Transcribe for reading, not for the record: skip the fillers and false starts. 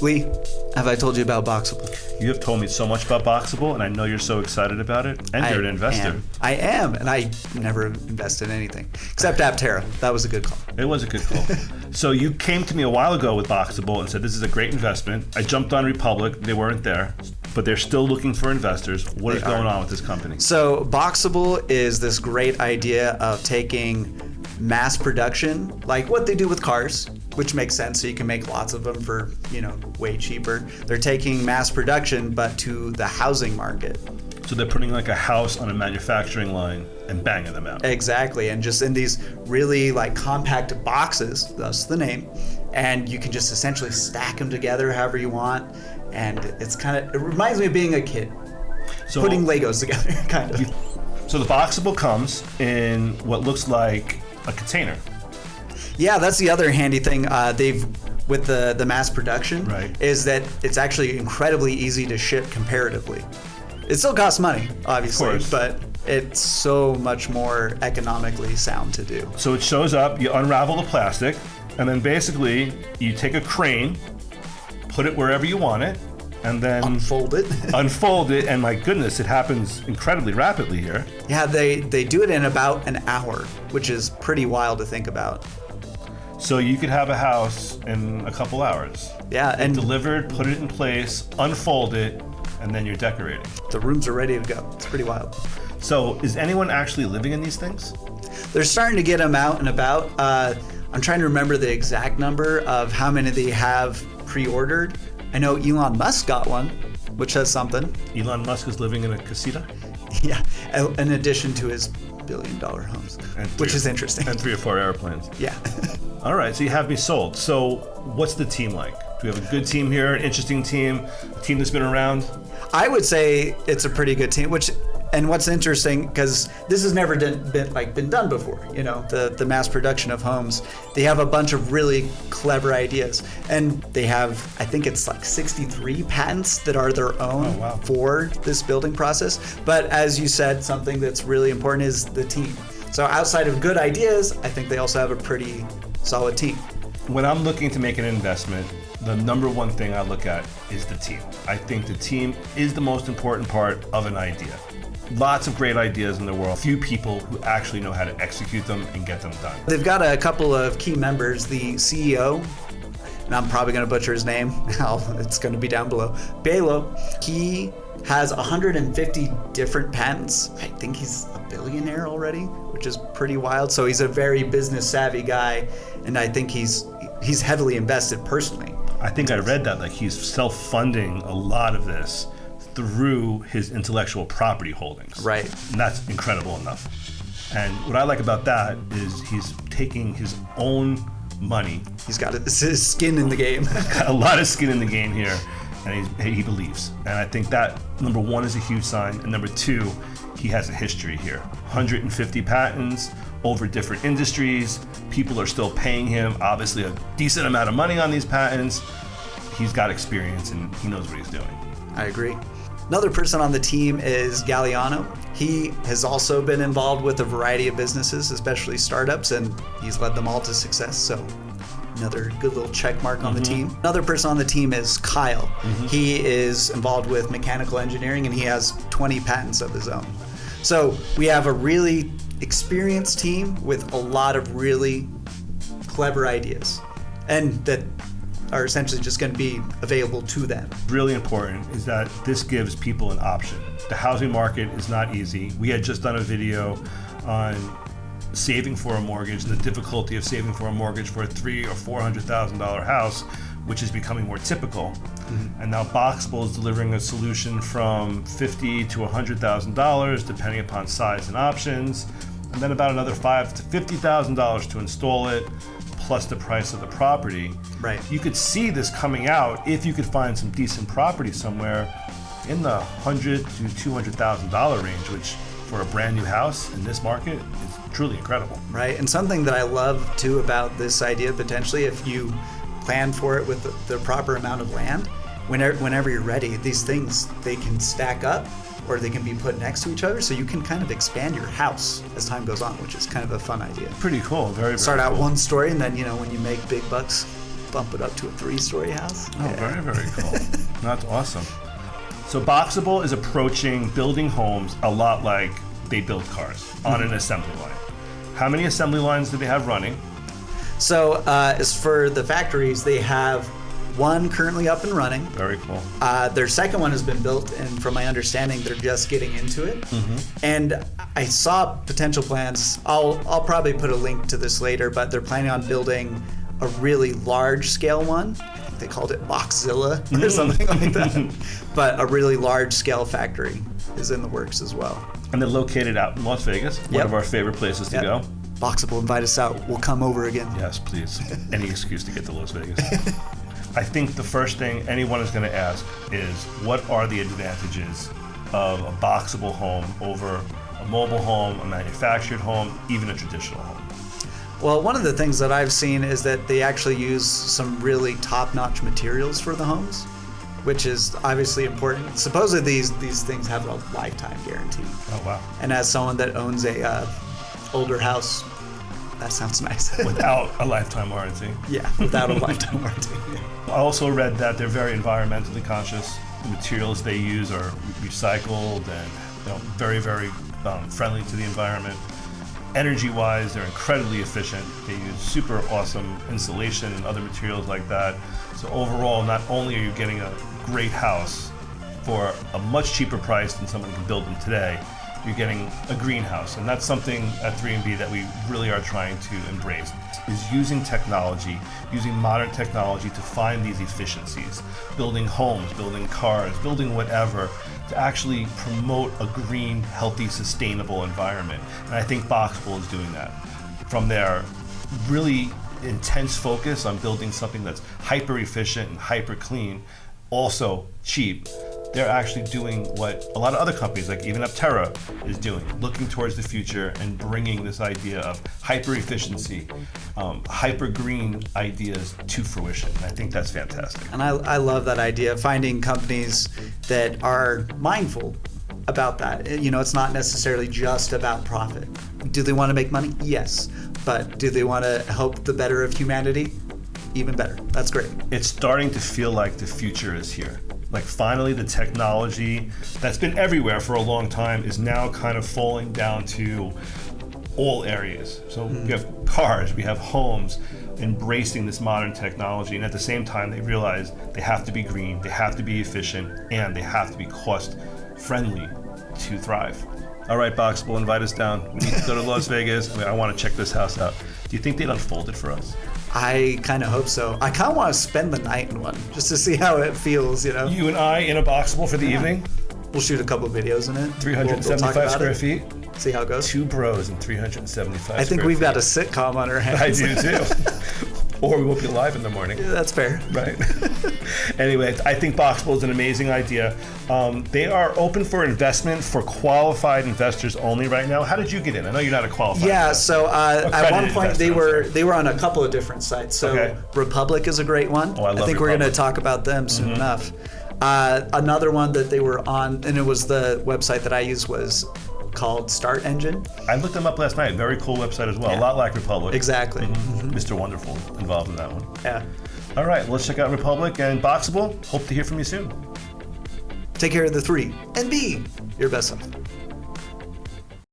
Lee, have I told you about Boxabl? You have told me so much about Boxabl, and I know you're so excited about it, and you're an investor. I am, and I never invest in anything, except Aptera. That was a good call. It was a good call. So you came to me a while ago with Boxabl and said, this is a great investment. I jumped on Republic. They weren't there, but they're still looking for investors. What is going on with this company? So Boxabl is this great idea of taking mass production, like what they do with cars, which makes sense. So you can make lots of them for, way cheaper. They're taking mass production, but to the housing market. So they're putting like a house on a manufacturing line and banging them out. Exactly, and just in these really compact boxes, thus the name, and you can just essentially stack them together however you want, and it reminds me of being a kid, putting Legos together, kind of. So the Boxabl comes in what looks like a container. Yeah, that's the other handy thing with the mass production, right, is that it's actually incredibly easy to ship comparatively. It still costs money, obviously, but it's so much more economically sound to do. So it shows up, you unravel the plastic, and then basically you take a crane, put it wherever you want it, and then unfold it, and my goodness, it happens incredibly rapidly here. Yeah, they do it in about an hour, which is pretty wild to think about. So you could have a house in a couple hours. Yeah, and delivered, put it in place, unfold it, and then you're decorating. The rooms are ready to go. It's pretty wild. So is anyone actually living in these things? They're starting to get them out and about. I'm trying to remember the exact number of how many they have pre-ordered. I know Elon Musk got one, which says something. Elon Musk is living in a casita? Yeah, in addition to his billion-dollar homes, which is interesting. And 3 or 4 airplanes. Yeah. All right, so you have me sold. So what's the team like? Do we have a good team here, an interesting team, a team that's been around? I would say it's a pretty good team, and what's interesting, because this has never been done before, the mass production of homes. They have a bunch of really clever ideas, and they have, I think it's 63 patents that are their own for this building process. But as you said, something that's really important is the team. So outside of good ideas, I think they also have a pretty solid team. When I'm looking to make an investment, the number one thing I look at is the team. I think the team is the most important part of an idea. Lots of great ideas in the world. Few people who actually know how to execute them and get them done. They've got a couple of key members. The CEO, and I'm probably going to butcher his name. It's going to be down below. Belo. He has 150 different patents. I think he's a billionaire already, which is pretty wild. So he's a very business savvy guy, and I think he's heavily invested personally. I think I read that he's self-funding a lot of this through his intellectual property holdings. Right. And that's incredible enough. And what I like about that is he's taking his own money. He's got his skin in the game. Got a lot of skin in the game here, and he believes. And I think that, number one, is a huge sign. And number two, he has a history here. 150 patents over different industries. People are still paying him, obviously, a decent amount of money on these patents. He's got experience, and he knows what he's doing. I agree. Another person on the team is Galliano. He has also been involved with a variety of businesses, especially startups, and he's led them all to success. So another good little check mark on the team. Another person on the team is Kyle. He is involved with mechanical engineering, and he has 20 patents of his own. So we have a really experienced team with a lot of really clever ideas, and that are essentially just going to be available to them. Really important is that this gives people an option. The housing market is not easy. We had just done a video on saving for a mortgage, the difficulty of saving for a mortgage for a $300,000 or $400,000 house, which is becoming more typical. And now Boxabl is delivering a solution from $50,000 to $100,000, depending upon size and options, and then about another $5,000 to $50,000 to install it, plus the price of the property. Right. You could see this coming out if you could find some decent property somewhere in the $100,000 to $200,000 range, which for a brand new house in this market is truly incredible. Right, and something that I love too about this idea, potentially, if you plan for it with the proper amount of land, whenever you're ready, these things, they can stack up or they can be put next to each other, so you can kind of expand your house as time goes on, which is kind of a fun idea. Pretty cool. Very Start out cool. one story, and then when you make big bucks, bump it up to a 3-story house. Oh, very, very cool. That's awesome. So Boxabl is approaching building homes a lot like they build cars, on an assembly line. How many assembly lines do they have running? So as for the factories, they have one currently up and running. Very cool. Their second one has been built, and from my understanding, they're just getting into it. And I saw potential plans. I'll probably put a link to this later, but they're planning on building a really large-scale one. I think they called it Boxzilla or something like that. But a really large-scale factory is in the works as well. And they're located out in Las Vegas, one of our favorite places to go. Boxabl, invite us out. We'll come over again. Yes, please. Any excuse to get to Las Vegas. I think the first thing anyone is going to ask is, what are the advantages of a Boxabl home over a mobile home, a manufactured home, even a traditional home? Well, one of the things that I've seen is that they actually use some really top-notch materials for the homes, which is obviously important. Supposedly these things have a lifetime guarantee. Oh, wow. And as someone that owns a older house, that sounds nice. Without a lifetime warranty. Yeah, without a lifetime warranty. I also read that they're very environmentally conscious. The materials they use are recycled and very, very friendly to the environment. Energy-wise, they're incredibly efficient. They use super awesome insulation and other materials like that. So overall, not only are you getting a great house for a much cheaper price than someone can build them today, you're getting a greenhouse. And that's something at 3B that we really are trying to embrace, is using technology, using modern technology to find these efficiencies, building homes, building cars, building whatever, to actually promote a green, healthy, sustainable environment. And I think Boxabl is doing that. From their really intense focus on building something that's hyper efficient and hyper clean, also cheap, they're actually doing what a lot of other companies, like even Aptera, is doing, looking towards the future and bringing this idea of hyper efficiency, hyper green ideas to fruition. And I think that's fantastic. And I love that idea, finding companies that are mindful about that. It's not necessarily just about profit. Do they want to make money? Yes. But do they want to help the better of humanity? Even better. That's great. It's starting to feel like the future is here. Like finally the technology that's been everywhere for a long time is now kind of falling down to all areas. So we have cars, we have homes embracing this modern technology, and at the same time they realize they have to be green, they have to be efficient, and they have to be cost friendly to thrive. All right, Boxabl, invite us down. We need to go to Las Vegas. I want to check this house out. Do you think they'd unfold it for us? I kind of hope so. I kind of want to spend the night in one just to see how it feels, You and I in a Boxabl for the evening? We'll shoot a couple of videos in it. 375 square feet. See how it goes. 2 bros in 375 square feet. I think we've got a sitcom on our hands. I do too. Or we won't be live in the morning. Yeah, that's fair. Right. Anyway, I think Boxabl is an amazing idea. They are open for investment for qualified investors only right now. How did you get in? I know you're not a qualified investor. So at one point they were on a couple of different sites. So Republic is a great one. Oh, I love think Republic. We're going to talk about them soon enough. Another one that they were on, and it was the website that I used, was called Start Engine. I looked them up last night. Very cool website as well. Yeah. A lot like Republic. Exactly. Mr. Wonderful involved in that one. Yeah. All right, let's check out Republic and Boxabl. Hope to hear from you soon. Take care of the 3 and be your best self.